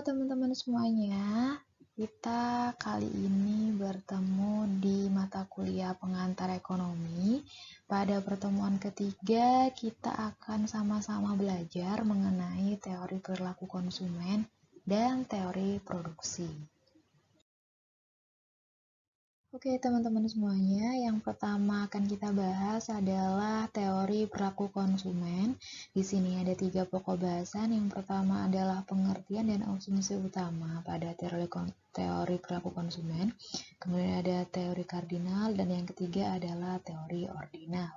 teman-teman semuanya, kita kali ini bertemu di mata kuliah pengantar ekonomi. Pada pertemuan ketiga, kita akan sama-sama belajar mengenai teori perilaku konsumen dan teori produksi. Oke teman-teman semuanya, yang pertama akan kita bahas adalah teori perilaku konsumen. Di sini ada 3 pokok bahasan. Yang pertama adalah pengertian dan asumsi utama pada teori perilaku konsumen. Kemudian ada teori kardinal dan yang ketiga adalah teori ordinal.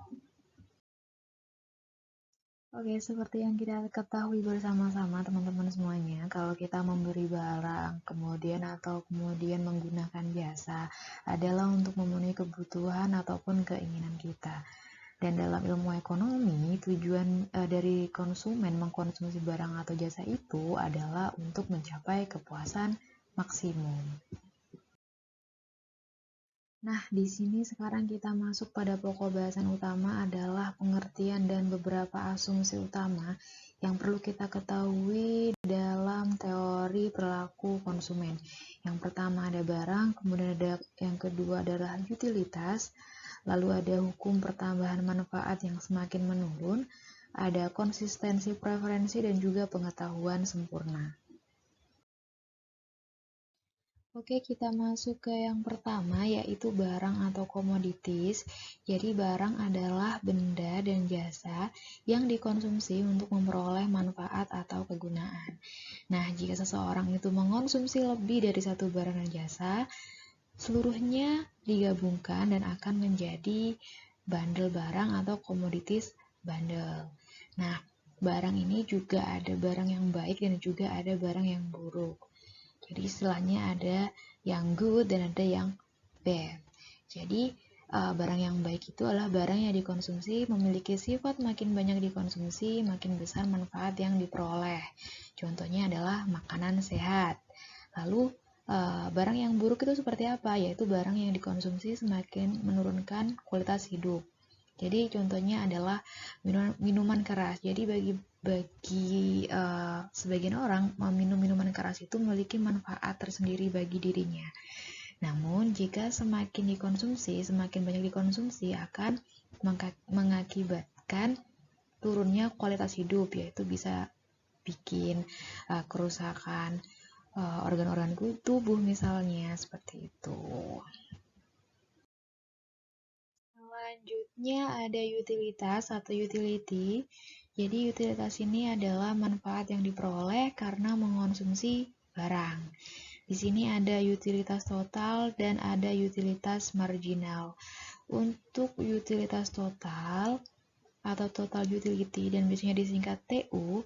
Oke, seperti yang kita ketahui bersama-sama teman-teman semuanya, kalau kita memberi barang kemudian menggunakan jasa adalah untuk memenuhi kebutuhan ataupun keinginan kita. Dan dalam ilmu ekonomi, tujuan dari konsumen mengkonsumsi barang atau jasa itu adalah untuk mencapai kepuasan maksimum. Nah, di sini sekarang kita masuk pada pokok bahasan utama adalah pengertian dan beberapa asumsi utama yang perlu kita ketahui dalam teori perilaku konsumen. Yang pertama ada barang, kemudian ada yang kedua adalah utilitas, lalu ada hukum pertambahan manfaat yang semakin menurun, ada konsistensi preferensi dan juga pengetahuan sempurna. Oke, kita masuk ke yang pertama, yaitu barang atau komoditis. Jadi barang adalah benda dan jasa yang dikonsumsi untuk memperoleh manfaat atau kegunaan. Nah, jika seseorang itu mengonsumsi lebih dari satu barang dan jasa, seluruhnya digabungkan dan akan menjadi bundle barang atau komoditis bundle. Nah, barang ini juga ada barang yang baik dan juga ada barang yang buruk. Jadi istilahnya ada yang good dan ada yang bad. Jadi barang yang baik itu adalah barang yang dikonsumsi memiliki sifat makin banyak dikonsumsi, makin besar manfaat yang diperoleh. Contohnya adalah makanan sehat. Lalu barang yang buruk itu seperti apa? Yaitu barang yang dikonsumsi semakin menurunkan kualitas hidup. Jadi contohnya adalah minuman keras. Jadi bagi sebagian orang meminum minuman keras itu memiliki manfaat tersendiri bagi dirinya. Namun jika semakin banyak dikonsumsi akan mengakibatkan turunnya kualitas hidup, yaitu bisa bikin kerusakan organ-organ tubuh misalnya, seperti itu. Selanjutnya ada utilitas atau utility. Jadi utilitas ini adalah manfaat yang diperoleh karena mengonsumsi barang. Di sini ada utilitas total dan ada utilitas marginal. Untuk utilitas total atau total utility dan biasanya disingkat TU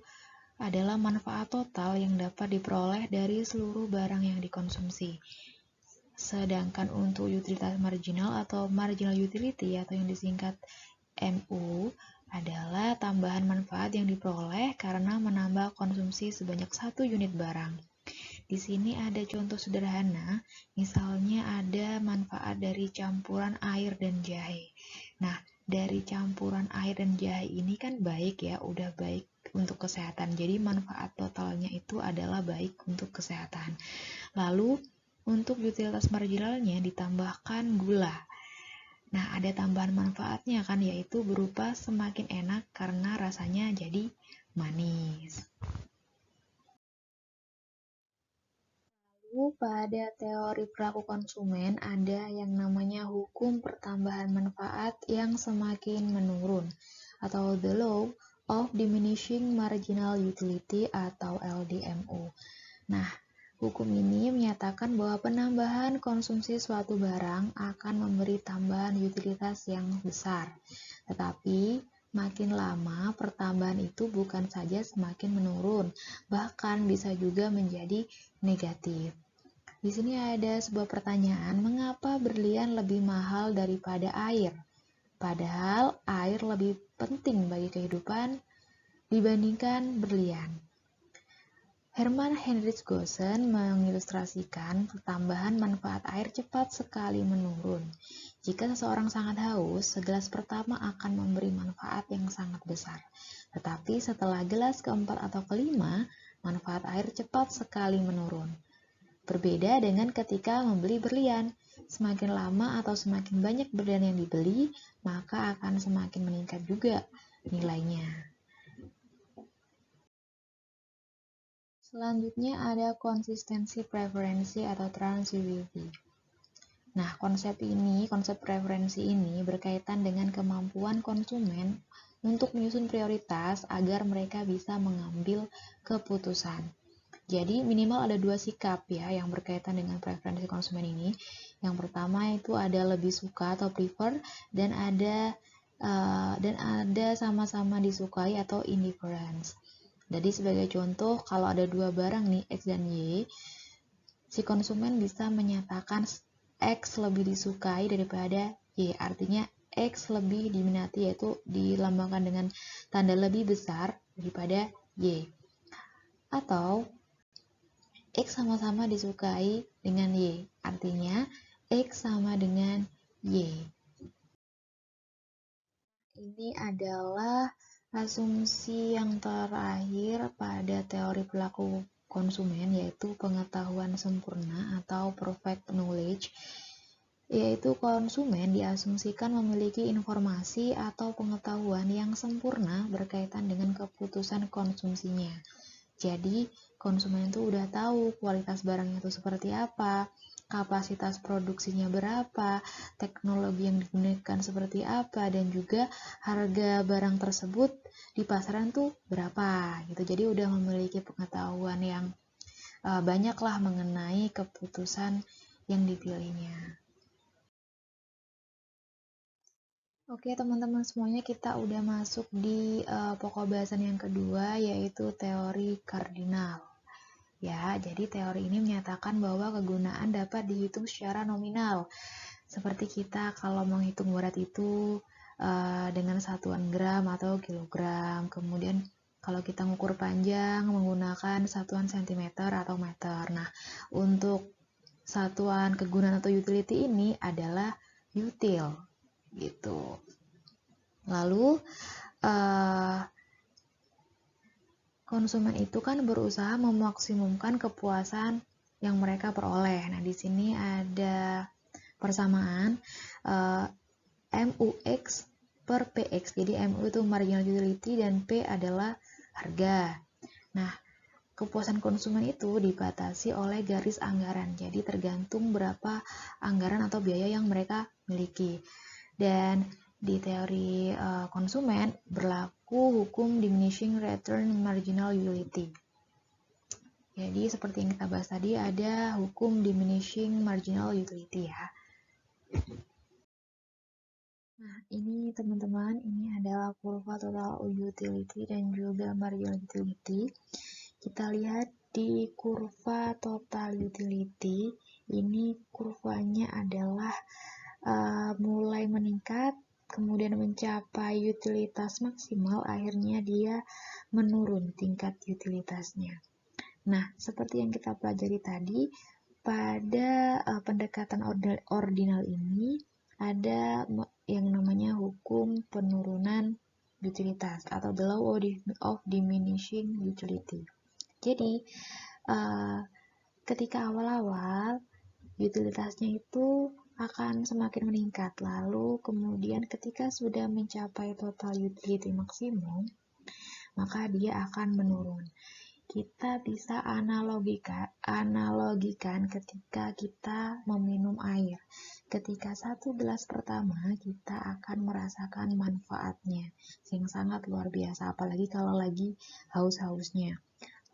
adalah manfaat total yang dapat diperoleh dari seluruh barang yang dikonsumsi. Sedangkan untuk utilitas marginal atau marginal utility atau yang disingkat MU adalah tambahan manfaat yang diperoleh karena menambah konsumsi sebanyak 1 unit barang. Di sini ada contoh sederhana, misalnya ada manfaat dari campuran air dan jahe. Nah, dari campuran air dan jahe ini kan baik ya, udah baik untuk kesehatan. Jadi manfaat totalnya itu adalah baik untuk kesehatan. Lalu untuk utilitas marginalnya ditambahkan gula. Nah, ada tambahan manfaatnya kan, yaitu berupa semakin enak karena rasanya jadi manis. Lalu pada teori perilaku konsumen ada yang namanya hukum pertambahan manfaat yang semakin menurun atau the law of diminishing marginal utility atau LDMU. Nah, hukum ini menyatakan bahwa penambahan konsumsi suatu barang akan memberi tambahan utilitas yang besar. Tetapi, makin lama pertambahan itu bukan saja semakin menurun, bahkan bisa juga menjadi negatif. Di sini ada sebuah pertanyaan, mengapa berlian lebih mahal daripada air? Padahal air lebih penting bagi kehidupan dibandingkan berlian. Hermann Heinrich Gosen mengilustrasikan tambahan manfaat air cepat sekali menurun. Jika seseorang sangat haus, segelas pertama akan memberi manfaat yang sangat besar. Tetapi setelah gelas keempat atau kelima, manfaat air cepat sekali menurun. Berbeda dengan ketika membeli berlian. Semakin lama atau semakin banyak berlian yang dibeli, maka akan semakin meningkat juga nilainya. Selanjutnya ada konsistensi preferensi atau transitivity. Nah, konsep preferensi ini berkaitan dengan kemampuan konsumen untuk menyusun prioritas agar mereka bisa mengambil keputusan. Jadi minimal ada 2 sikap ya yang berkaitan dengan preferensi konsumen ini. Yang pertama itu ada lebih suka atau prefer dan ada sama-sama disukai atau indifference. Jadi sebagai contoh kalau ada 2 barang nih X dan Y, si konsumen bisa menyatakan X lebih disukai daripada Y. Artinya X lebih diminati, yaitu dilambangkan dengan tanda lebih besar daripada Y. Atau X sama-sama disukai dengan Y. Artinya X sama dengan Y. Ini adalah asumsi yang terakhir pada teori perilaku konsumen, yaitu pengetahuan sempurna atau perfect knowledge, yaitu konsumen diasumsikan memiliki informasi atau pengetahuan yang sempurna berkaitan dengan keputusan konsumsinya. Jadi, konsumen itu udah tahu kualitas barang itu seperti apa, kapasitas produksinya berapa, teknologi yang digunakan seperti apa, dan juga harga barang tersebut di pasaran tuh berapa gitu. Jadi udah memiliki pengetahuan yang banyaklah mengenai keputusan yang dipilihnya. Oke teman-teman semuanya, kita udah masuk di pokok bahasan yang kedua, yaitu teori kardinal. Ya, jadi teori ini menyatakan bahwa kegunaan dapat dihitung secara nominal. Seperti kita kalau menghitung berat itu dengan satuan gram atau kilogram. Kemudian kalau kita mengukur panjang menggunakan satuan sentimeter atau meter. Nah, untuk satuan kegunaan atau utility ini adalah util gitu. Lalu konsumen itu kan berusaha memaksimumkan kepuasan yang mereka peroleh. Nah, di sini ada persamaan MUX per PX. Jadi MU itu marginal utility dan P adalah harga. Nah, kepuasan konsumen itu dibatasi oleh garis anggaran. Jadi tergantung berapa anggaran atau biaya yang mereka miliki. Dan di teori konsumen berlaku hukum diminishing return marginal utility. Jadi seperti yang kita bahas tadi, ada hukum diminishing marginal utility ya. Nah, ini teman-teman, ini adalah kurva total utility dan juga marginal utility. Kita lihat di kurva total utility, ini kurvanya adalah mulai meningkat, kemudian mencapai utilitas maksimal, akhirnya dia menurun tingkat utilitasnya. Nah, seperti yang kita pelajari tadi, pada pendekatan ordinal ini ada yang namanya hukum penurunan utilitas atau the law of diminishing utility. Jadi, ketika awal-awal utilitasnya itu akan semakin meningkat, lalu kemudian ketika sudah mencapai total utility maksimum, maka dia akan menurun. Kita bisa analogikan ketika kita meminum air. Ketika 1 gelas pertama, kita akan merasakan manfaatnya yang sangat luar biasa, apalagi kalau lagi haus-hausnya.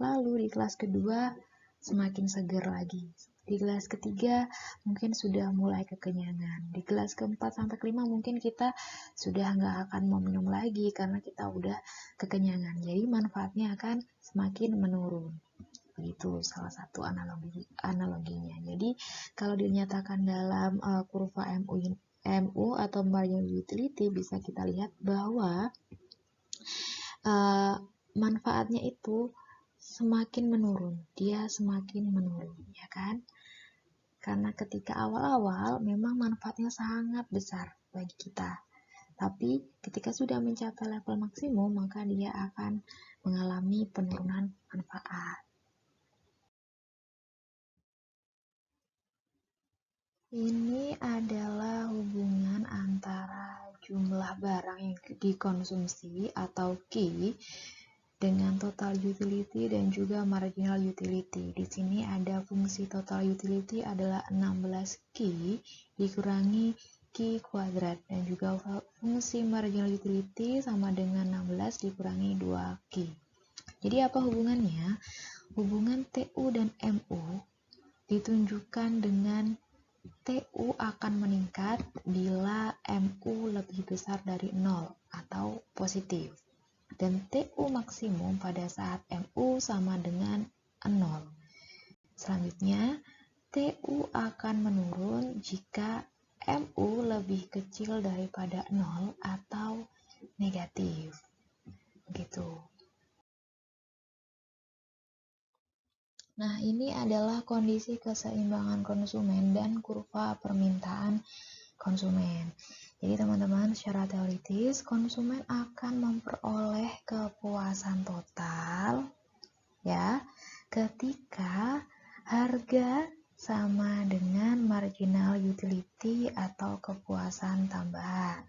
Lalu di gelas kedua semakin segar lagi. Di gelas ketiga mungkin sudah mulai kekenyangan. Di gelas keempat sampai kelima mungkin kita sudah nggak akan mau minum lagi karena kita udah kekenyangan. Jadi manfaatnya akan semakin menurun. Itu salah satu analoginya. Jadi kalau dinyatakan dalam kurva MU atau marginal utility, bisa kita lihat bahwa manfaatnya itu semakin menurun, dia semakin menurun, ya kan? Karena ketika awal-awal memang manfaatnya sangat besar bagi kita. Tapi ketika sudah mencapai level maksimum, maka dia akan mengalami penurunan manfaat. Ini adalah hubungan antara jumlah barang yang dikonsumsi atau Q dengan total utility dan juga marginal utility. Di sini ada fungsi total utility adalah 16Q dikurangi Q kuadrat, dan juga fungsi marginal utility sama dengan 16 dikurangi 2Q. Jadi apa hubungannya? Hubungan TU dan MU ditunjukkan dengan TU akan meningkat bila MU lebih besar dari 0 atau positif, dan TU maksimum pada saat MU sama dengan 0. Selanjutnya, TU akan menurun jika MU lebih kecil daripada 0 atau negatif. Begitu. Nah, ini adalah kondisi keseimbangan konsumen dan kurva permintaan konsumen. Jadi teman-teman, secara teoritis konsumen akan memperoleh kepuasan total ya ketika harga sama dengan marginal utility atau kepuasan tambahan.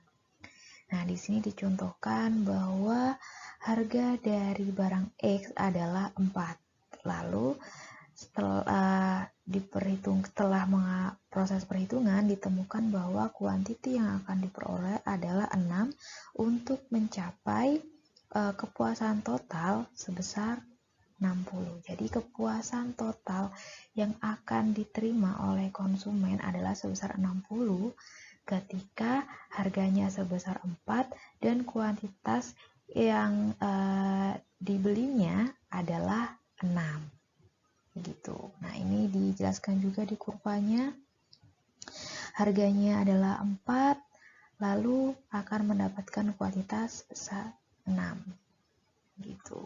Nah, di sini dicontohkan bahwa harga dari barang X adalah 4. Lalu setelah proses perhitungan ditemukan bahwa kuantiti yang akan diperoleh adalah 6 untuk mencapai kepuasan total sebesar 60. Jadi kepuasan total yang akan diterima oleh konsumen adalah sebesar 60 ketika harganya sebesar 4 dan kuantitas yang dibelinya adalah 6. Begitu. Nah, ini dijelaskan juga di kurvanya. Harganya adalah 4, lalu akan mendapatkan kuantitas 6. Gitu.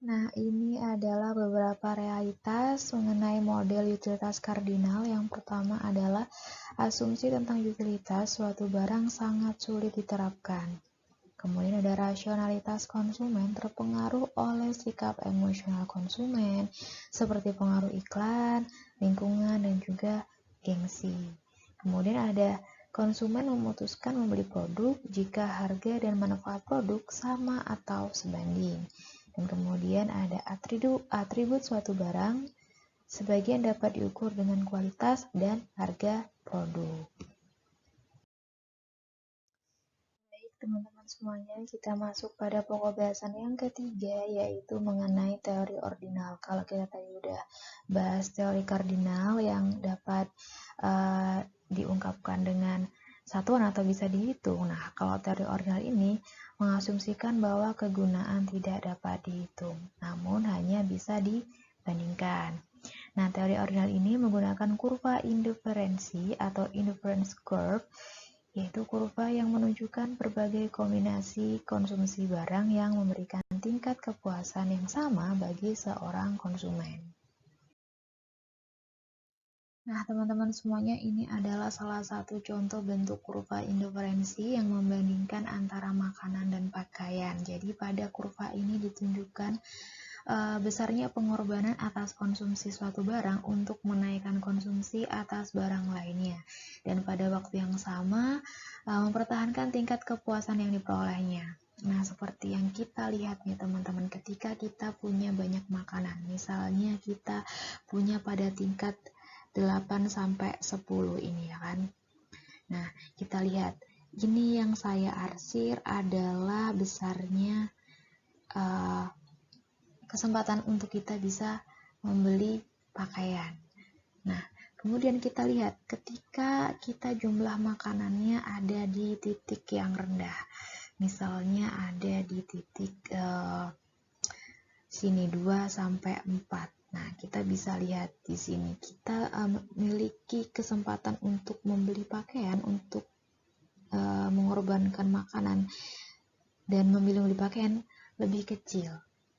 Nah, ini adalah beberapa realitas mengenai model utilitas kardinal. Yang pertama adalah asumsi tentang utilitas suatu barang sangat sulit diterapkan. Kemudian ada rasionalitas konsumen terpengaruh oleh sikap emosional konsumen, seperti pengaruh iklan, lingkungan, dan juga gengsi. Kemudian ada konsumen memutuskan membeli produk jika harga dan manfaat produk sama atau sebanding. Dan kemudian ada atribut suatu barang, sebagian dapat diukur dengan kualitas dan harga produk. Teman-teman semuanya, kita masuk pada pokok bahasan yang ketiga, yaitu mengenai teori ordinal. Kalau kita tadi udah bahas teori kardinal yang dapat diungkapkan dengan satuan atau bisa dihitung. Nah, kalau teori ordinal ini mengasumsikan bahwa kegunaan tidak dapat dihitung, namun hanya bisa dibandingkan. Nah, teori ordinal ini menggunakan kurva indiferensi atau indifference curve, yaitu kurva yang menunjukkan berbagai kombinasi konsumsi barang yang memberikan tingkat kepuasan yang sama bagi seorang konsumen. Nah, teman-teman semuanya, ini adalah salah satu contoh bentuk kurva indiferensi yang membandingkan antara makanan dan pakaian. Jadi pada kurva ini ditunjukkan besarnya pengorbanan atas konsumsi suatu barang untuk menaikkan konsumsi atas barang lainnya, dan pada waktu yang sama mempertahankan tingkat kepuasan yang diperolehnya. Nah, seperti yang kita lihat nih teman-teman, ketika kita punya banyak makanan, misalnya kita punya pada tingkat 8 sampai 10 ini ya kan. Nah, kita lihat ini yang saya arsir adalah besarnya kesempatan untuk kita bisa membeli pakaian. Nah, kemudian kita lihat ketika kita jumlah makanannya ada di titik yang rendah. Misalnya ada di titik sini 2 sampai 4. Nah, kita bisa lihat di sini kita memiliki kesempatan untuk membeli pakaian, untuk mengorbankan makanan dan memilih membeli pakaian lebih kecil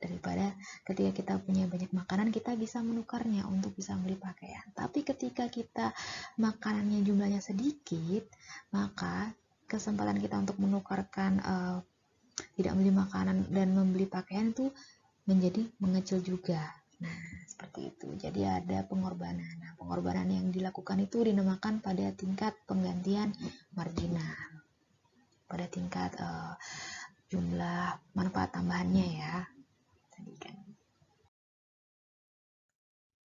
daripada ketika kita punya banyak makanan kita bisa menukarnya untuk bisa beli pakaian. Tapi ketika kita makanannya jumlahnya sedikit, maka kesempatan kita untuk menukarkan tidak membeli makanan dan membeli pakaian itu menjadi mengecil juga. Nah, seperti itu. Jadi ada pengorbanan. Nah, pengorbanan yang dilakukan itu dinamakan pada tingkat penggantian marginal. Pada tingkat jumlah manfaat tambahannya ya. Tadi kan.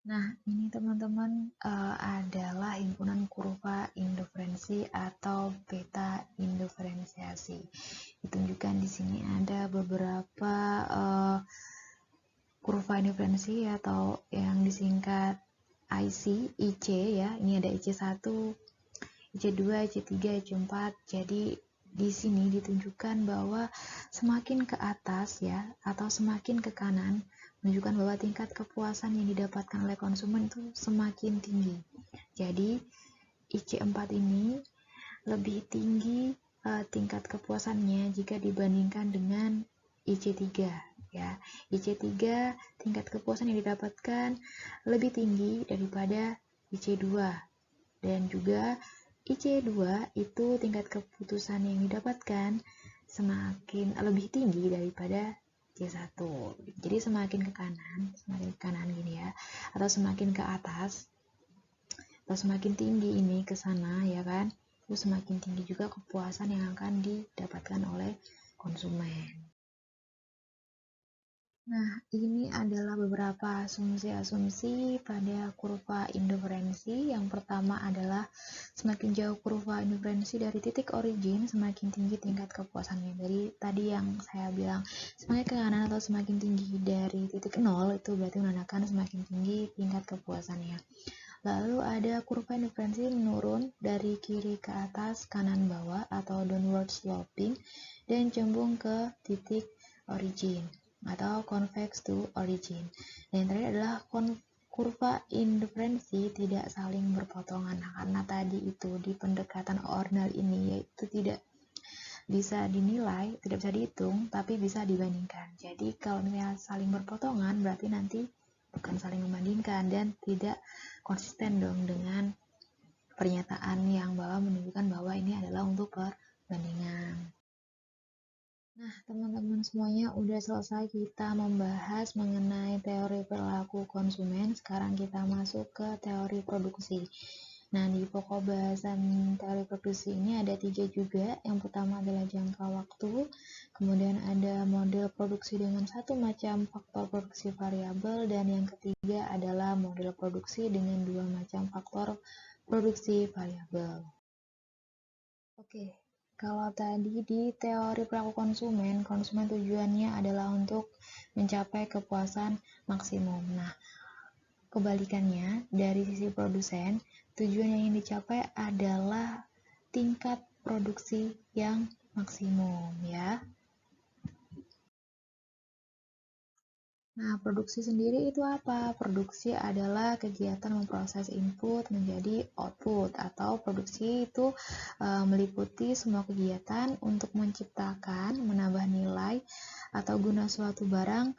Nah, ini teman-teman adalah himpunan kurva indiferensi atau peta indiferensiasi. Ditunjukkan di sini ada beberapa kurva indiferensi atau yang disingkat IC, IC ya. Ini ada IC1, IC2, IC3, IC4. Jadi di sini ditunjukkan bahwa semakin ke atas ya atau semakin ke kanan menunjukkan bahwa tingkat kepuasan yang didapatkan oleh konsumen itu semakin tinggi. Jadi IC4 ini lebih tinggi tingkat kepuasannya jika dibandingkan dengan IC3 ya. IC3 tingkat kepuasan yang didapatkan lebih tinggi daripada IC2 dan juga IC2 itu tingkat keputusan yang didapatkan semakin lebih tinggi daripada C1. Jadi semakin ke kanan gini ya, atau semakin ke atas atau semakin tinggi ini ke sana ya kan, itu semakin tinggi juga kepuasan yang akan didapatkan oleh konsumen. Nah, ini adalah beberapa asumsi-asumsi pada kurva indiferensi. Yang pertama adalah semakin jauh kurva indiferensi dari titik origin, semakin tinggi tingkat kepuasannya. Jadi tadi yang saya bilang, semakin ke kanan atau semakin tinggi dari titik 0, itu berarti menandakan semakin tinggi tingkat kepuasannya. Lalu ada kurva indiferensi menurun dari kiri ke atas, kanan bawah atau downward sloping, dan cembung ke titik origin atau convex to origin. Dan yang terakhir adalah kurva indiferensi tidak saling berpotongan. Nah, karena tadi itu di pendekatan ordinal ini yaitu tidak bisa dinilai, tidak bisa dihitung, tapi bisa dibandingkan. Jadi kalau misalnya saling berpotongan berarti nanti bukan saling membandingkan dan tidak konsisten dong dengan pernyataan yang bahwa menunjukkan bahwa ini adalah untuk perbandingan. Nah, teman-teman semuanya udah selesai kita membahas mengenai teori perilaku konsumen. Sekarang kita masuk ke teori produksi. Nah, di pokok bahasan teori produksi ini ada 3 juga. Yang pertama adalah jangka waktu, kemudian ada model produksi dengan satu macam faktor produksi variabel, dan yang ketiga adalah model produksi dengan 2 macam faktor produksi variabel. Oke. Kalau tadi di teori perilaku konsumen tujuannya adalah untuk mencapai kepuasan maksimum. Nah, kebalikannya dari sisi produsen, tujuan yang ingin dicapai adalah tingkat produksi yang maksimum ya. Nah, produksi sendiri itu apa? Produksi adalah kegiatan memproses input menjadi output, atau produksi itu meliputi semua kegiatan untuk menciptakan, menambah nilai, atau guna suatu barang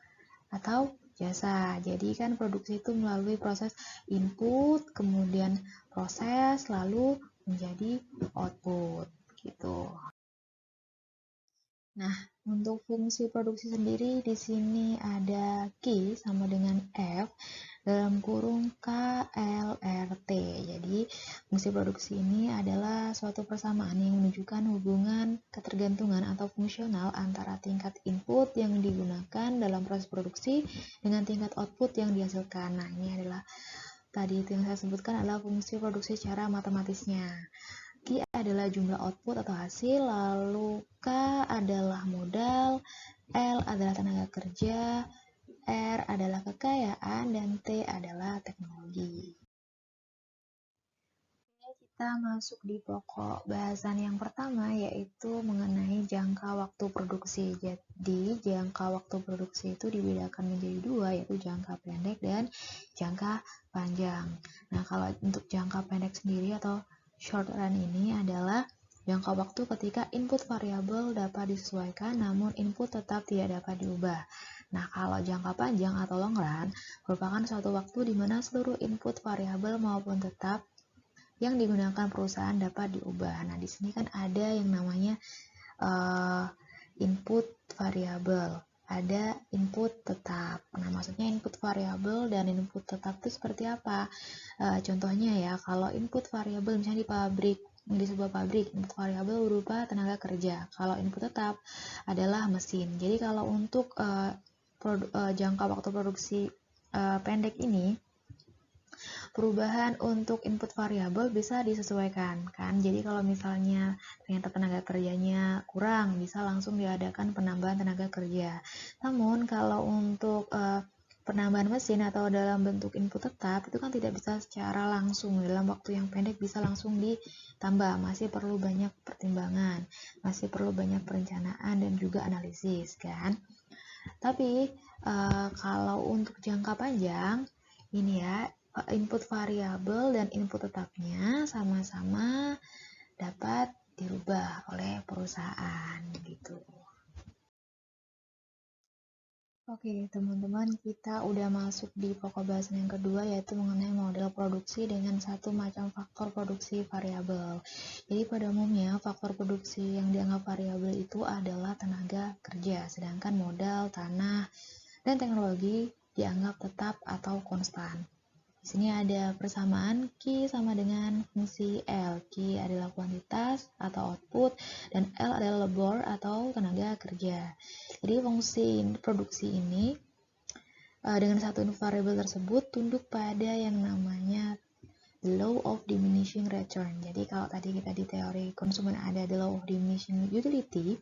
atau jasa. Jadi kan produksi itu melalui proses input, kemudian proses, lalu menjadi output gitu. Nah, untuk fungsi produksi sendiri di sini ada Q sama dengan F dalam kurung KLRT. Jadi, fungsi produksi ini adalah suatu persamaan yang menunjukkan hubungan ketergantungan atau fungsional antara tingkat input yang digunakan dalam proses produksi dengan tingkat output yang dihasilkan. Nah, ini adalah tadi itu yang saya sebutkan adalah fungsi produksi secara matematisnya. Q adalah jumlah output atau hasil, lalu K adalah modal, L adalah tenaga kerja, R adalah kekayaan, dan T adalah teknologi. Kita masuk di pokok bahasan yang pertama, yaitu mengenai jangka waktu produksi. Jadi, jangka waktu produksi itu dibedakan menjadi 2, yaitu jangka pendek dan jangka panjang. Nah, kalau untuk jangka pendek sendiri atau short run ini adalah jangka waktu ketika input variabel dapat disesuaikan namun input tetap tidak dapat diubah. Nah, kalau jangka panjang atau long run merupakan suatu waktu di mana seluruh input variabel maupun tetap yang digunakan perusahaan dapat diubah. Nah, di sini kan ada yang namanya input variabel, ada input tetap. Nah, maksudnya input variabel dan input tetap itu seperti apa? Contohnya ya, kalau input variabel misalnya di sebuah pabrik, input variabel berupa tenaga kerja. Kalau input tetap adalah mesin. Jadi kalau untuk jangka waktu produksi pendek ini, perubahan untuk input variabel bisa disesuaikan kan. Jadi kalau misalnya ternyata tenaga kerjanya kurang, bisa langsung diadakan penambahan tenaga kerja. Namun kalau untuk penambahan mesin atau dalam bentuk input tetap itu kan tidak bisa secara langsung dalam waktu yang pendek bisa langsung ditambah, masih perlu banyak pertimbangan, masih perlu banyak perencanaan dan juga analisis kan. Tapi kalau untuk jangka panjang ini ya, input variabel dan input tetapnya sama-sama dapat dirubah oleh perusahaan gitu. Oke, teman-teman, kita udah masuk di pokok bahasan yang kedua, yaitu mengenai model produksi dengan satu macam faktor produksi variabel. Jadi pada umumnya faktor produksi yang dianggap variabel itu adalah tenaga kerja, sedangkan modal, tanah, dan teknologi dianggap tetap atau konstan. Di sini ada persamaan Q sama dengan fungsi L. Q adalah kuantitas atau output dan L adalah labor atau tenaga kerja. Jadi fungsi produksi ini dengan satu variabel tersebut tunduk pada yang namanya the law of diminishing return. Jadi kalau tadi kita di teori konsumen ada the law of diminishing utility,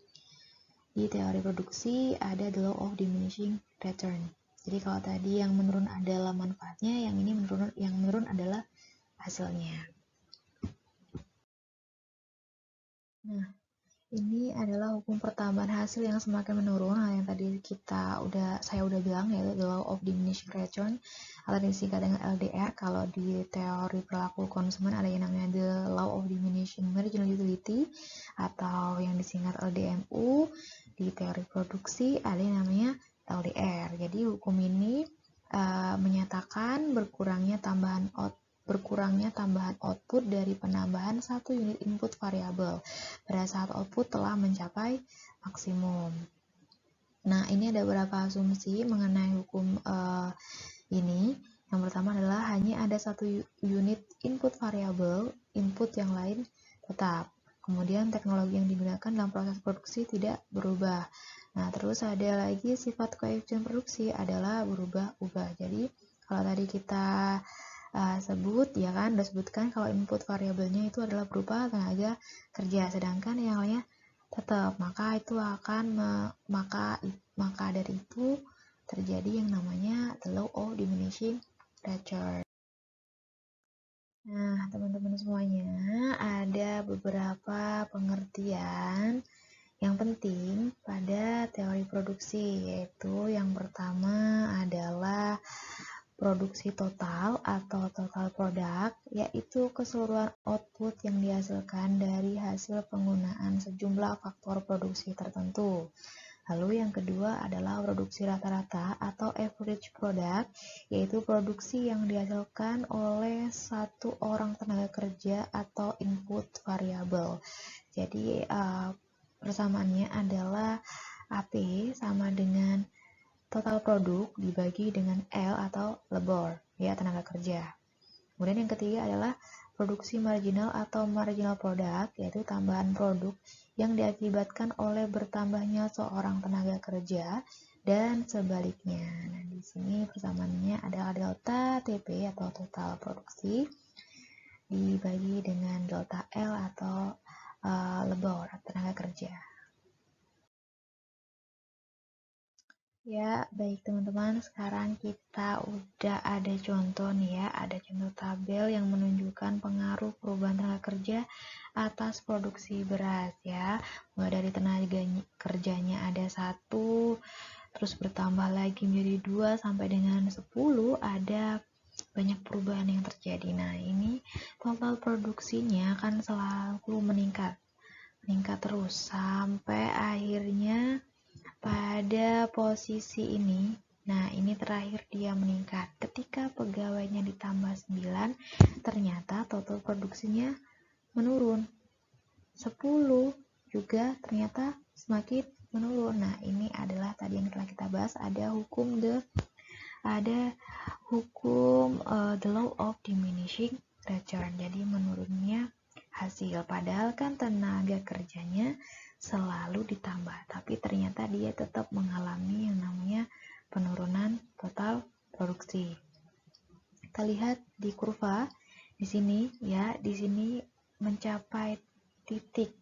di teori produksi ada the law of diminishing return. Jadi kalau tadi yang menurun adalah manfaatnya, yang menurun adalah hasilnya. Nah, ini adalah hukum pertambahan hasil yang semakin menurun. Nah, yang tadi saya udah bilang yaitu the law of diminishing return atau disingkat dengan LDR. Kalau di teori perilaku konsumen ada yang namanya the law of diminishing marginal utility atau yang disingkat LDMU. Di teori produksi ada yang namanya LDR. Jadi hukum ini menyatakan berkurangnya tambahan output dari penambahan satu unit input variabel pada saat output telah mencapai maksimum. Nah, ini ada beberapa asumsi mengenai hukum ini. Yang pertama adalah hanya ada satu unit input variabel, input yang lain tetap. Kemudian teknologi yang digunakan dalam proses produksi tidak berubah. Nah, terus ada lagi sifat koefisien produksi adalah berubah-ubah. Jadi, kalau tadi kita udah sebutkan kalau input variabelnya itu adalah berupa tenaga kerja, sedangkan yang lainnya tetap, maka dari itu terjadi yang namanya the law of diminishing return. Nah, teman-teman semuanya, ada beberapa pengertian yang penting pada teori produksi, yaitu yang pertama adalah produksi total atau total product, yaitu keseluruhan output yang dihasilkan dari hasil penggunaan sejumlah faktor produksi tertentu. Lalu yang kedua adalah produksi rata-rata atau average product, yaitu produksi yang dihasilkan oleh satu orang tenaga kerja atau input variabel. Jadi persamaannya adalah AP sama dengan total produk dibagi dengan L atau labor, ya tenaga kerja. Kemudian yang ketiga adalah produksi marginal atau marginal product, yaitu tambahan produk yang diakibatkan oleh bertambahnya seorang tenaga kerja dan sebaliknya. Nah, di sini persamaannya adalah delta TP atau total produksi dibagi dengan delta L atau labor, tenaga kerja. Ya, baik teman-teman, sekarang kita udah ada contoh nih ya, ada contoh tabel yang menunjukkan pengaruh perubahan tenaga kerja atas produksi beras ya. Mulai dari tenaga kerjanya ada 1, terus bertambah lagi menjadi 2 sampai dengan 10, ada banyak perubahan yang terjadi. Nah, ini total produksinya kan selalu meningkat terus sampai akhirnya pada posisi ini, nah ini terakhir dia meningkat. Ketika pegawainya ditambah 9, ternyata total produksinya menurun. 10 juga ternyata semakin menurun. Nah, ini adalah tadi yang telah kita bahas, ada hukum the law of diminishing return. Jadi menurunnya hasil, padahal kan tenaga kerjanya selalu ditambah, tapi ternyata dia tetap mengalami yang namanya penurunan total produksi. Kita lihat di kurva di sini ya, di sini mencapai titik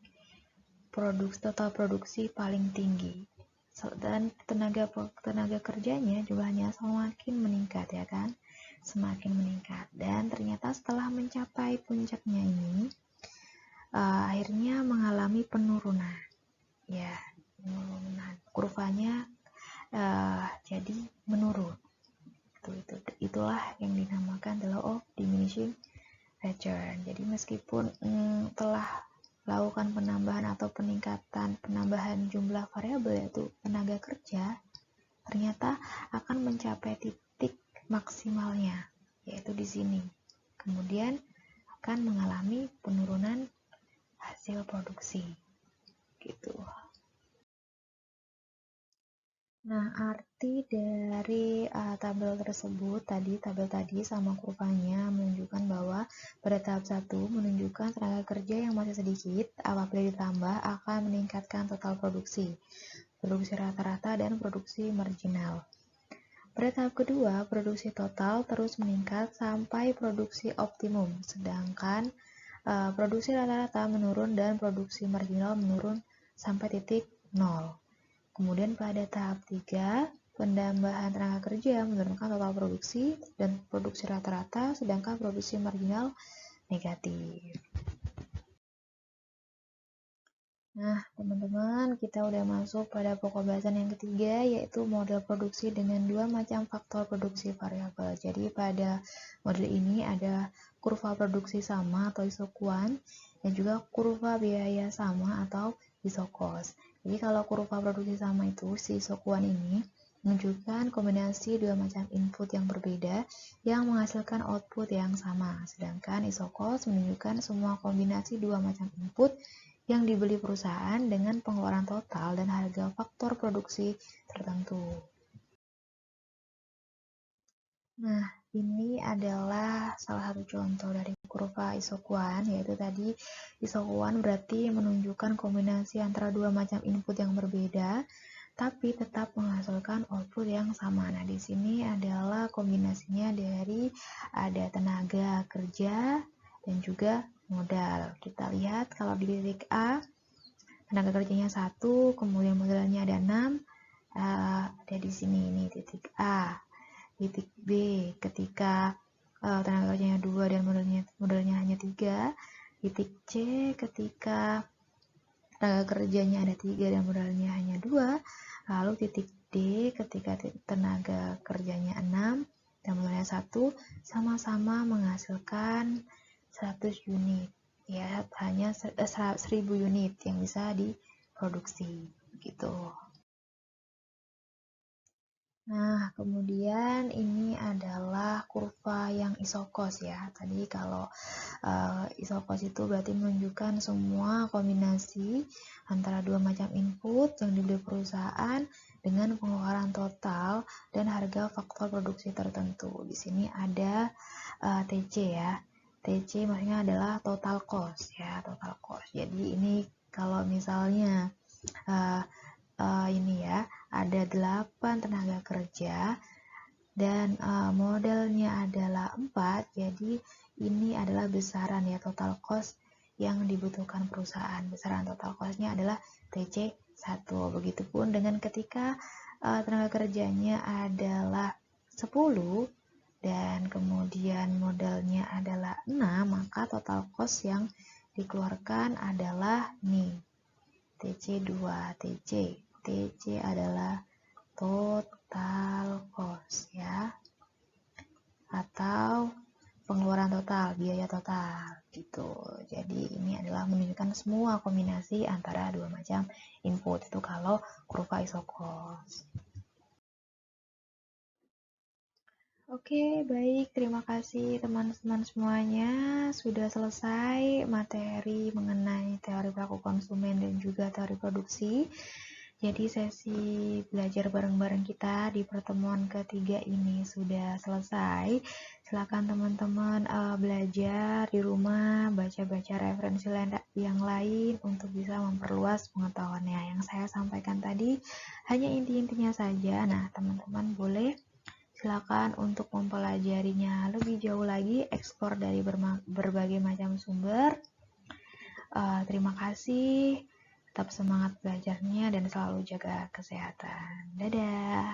total produksi paling tinggi, dan tenaga kerjanya jumlahnya semakin meningkat ya kan, semakin meningkat. Dan ternyata setelah mencapai puncaknya ini akhirnya mengalami penurunan ya, kurvanya jadi menurun. Itulah yang dinamakan the law of diminishing return. Jadi meskipun telah lakukan penambahan atau penambahan jumlah variabel yaitu tenaga kerja, ternyata akan mencapai titik maksimalnya yaitu di sini. Kemudian akan mengalami penurunan hasil produksi. Gitu. Nah, arti dari tabel tersebut tabel tadi sama kurvanya menunjukkan bahwa pada tahap 1 menunjukkan tenaga kerja yang masih sedikit, apabila ditambah akan meningkatkan total produksi rata-rata dan produksi marginal. Pada tahap kedua, produksi total terus meningkat sampai produksi optimum, sedangkan produksi rata-rata menurun dan produksi marginal menurun sampai titik 0. Kemudian pada tahap 3, penambahan tenaga kerja menurunkan total produksi dan produksi rata-rata, sedangkan produksi marginal negatif. Nah, teman-teman, kita udah masuk pada pokok bahasan yang ketiga, yaitu model produksi dengan dua macam faktor produksi variabel. Jadi pada model ini ada kurva produksi sama atau isokuan, dan juga kurva biaya sama atau isokos. Jadi kalau kurva produksi sama itu, si isokuan ini menunjukkan kombinasi dua macam input yang berbeda yang menghasilkan output yang sama. Sedangkan isokos menunjukkan semua kombinasi dua macam input yang dibeli perusahaan dengan pengeluaran total dan harga faktor produksi tertentu. Nah, ini adalah salah satu contoh dari kurva isokuan, yaitu tadi isokuan berarti menunjukkan kombinasi antara dua macam input yang berbeda, tapi tetap menghasilkan output yang sama. Nah, di sini adalah kombinasinya dari ada tenaga kerja dan juga modal. Kita lihat kalau di titik A, tenaga kerjanya 1, kemudian modalnya ada 6, ada di sini ini titik A. Titik B, ketika tenaga kerjanya 2 dan modalnya hanya 3. Titik C, ketika tenaga kerjanya ada 3 dan modalnya hanya 2. Lalu titik D, ketika tenaga kerjanya 6 dan modalnya 1, sama-sama menghasilkan 100 unit. Ya, hanya 1000 unit yang bisa diproduksi gitu. Nah, kemudian ini adalah kurva yang isokos ya. Tadi kalau isokos itu berarti menunjukkan semua kombinasi antara dua macam input yang dibeli perusahaan dengan pengeluaran total dan harga faktor produksi tertentu. Di sini ada TC ya. TC maksudnya adalah total cost ya, total cost. Jadi ini kalau misalnya ini ya, ada 8 tenaga kerja dan modalnya adalah 4, jadi ini adalah besaran ya total cost yang dibutuhkan perusahaan. Besaran total cost-nya adalah TC1. Begitupun dengan ketika tenaga kerjanya adalah 10 dan kemudian modalnya adalah 6, maka total cost yang dikeluarkan adalah nih TC2. TC adalah total cost ya, atau pengeluaran total, biaya total gitu. Jadi ini adalah menunjukkan semua kombinasi antara dua macam input itu kalau kurva isokos. Oke, baik. Terima kasih teman-teman semuanya. Sudah selesai materi mengenai teori pelaku konsumen dan juga teori produksi. Jadi sesi belajar bareng-bareng kita di pertemuan ketiga ini sudah selesai. Silakan teman-teman belajar di rumah, baca-baca referensi yang lain untuk bisa memperluas pengetahuannya. Yang saya sampaikan tadi hanya inti-intinya saja. Nah, teman-teman boleh silakan untuk mempelajarinya lebih jauh lagi, eksplor dari berbagai macam sumber. Terima kasih, tetap semangat belajarnya dan selalu jaga kesehatan. Dadah!